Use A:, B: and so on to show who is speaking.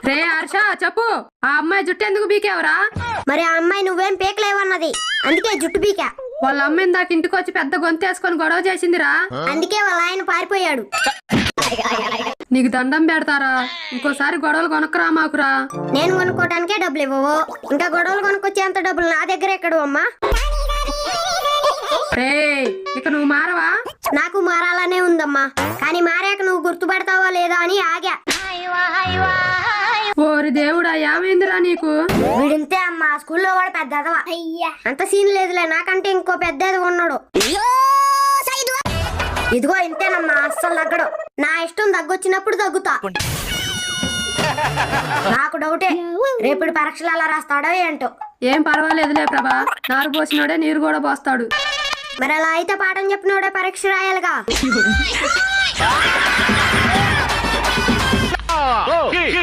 A: రే హర్ష చెప్పు, ఆ అమ్మాయి జుట్టు ఎందుకు బీకేవరా?
B: మరి ఆ అమ్మాయి నువ్వేం పీకలేవన్నది, అందుకే జుట్టు పీకా.
A: వాళ్ళ అమ్మాయిని దాకా ఇంటికి వచ్చి పెద్ద గొంతేసుకొని గొడవ చేసిందిరా.
B: అందుకే వాళ్ళ ఆయన పారిపోయాడు.
A: నీకు దండం పెడతారా, ఇంకోసారి గొడవలు కొనక్కరా మాకురా.
B: నేను కొనుక్కోటానికే డబ్బులు ఇవ్వవు, ఇంకా గొడవలు కొనుక్కొచ్చేంత డబ్బులు నా దగ్గర ఎక్కడు అమ్మా.
A: రే ఇక నువ్వు మారవా?
B: నాకు మారాలనే ఉందమ్మా, కానీ మారాక నువ్వు గుర్తుపడతావో లేదో అని ఆగా.
A: ఓరి దేవుడా, ఏమైందిరా నీకు?
B: వీడింతే అమ్మా, స్కూల్లో వాడు పెద్ద ఎదవ. అంత సీన్ లేదులే, నాకంటే ఇంకో పెద్ద ఎదవ ఉన్నాడు. ఇదిగో ఇంతేనమ్మా, అస్సలు తగ్గడు. నా ఇష్టం తగ్గొచ్చినప్పుడు తగ్గుతా. నాకు డౌటే, రేపుడు పరీక్షలు ఎలా రాస్తాడో ఏంటో.
A: ఏం పర్వాలేదులే ప్రభా, నారు పోసినోడే నీరు కూడా పోస్తాడు.
B: మరి అలా అయితే పాఠం చెప్పినోడే పరీక్ష రాయాలిగా.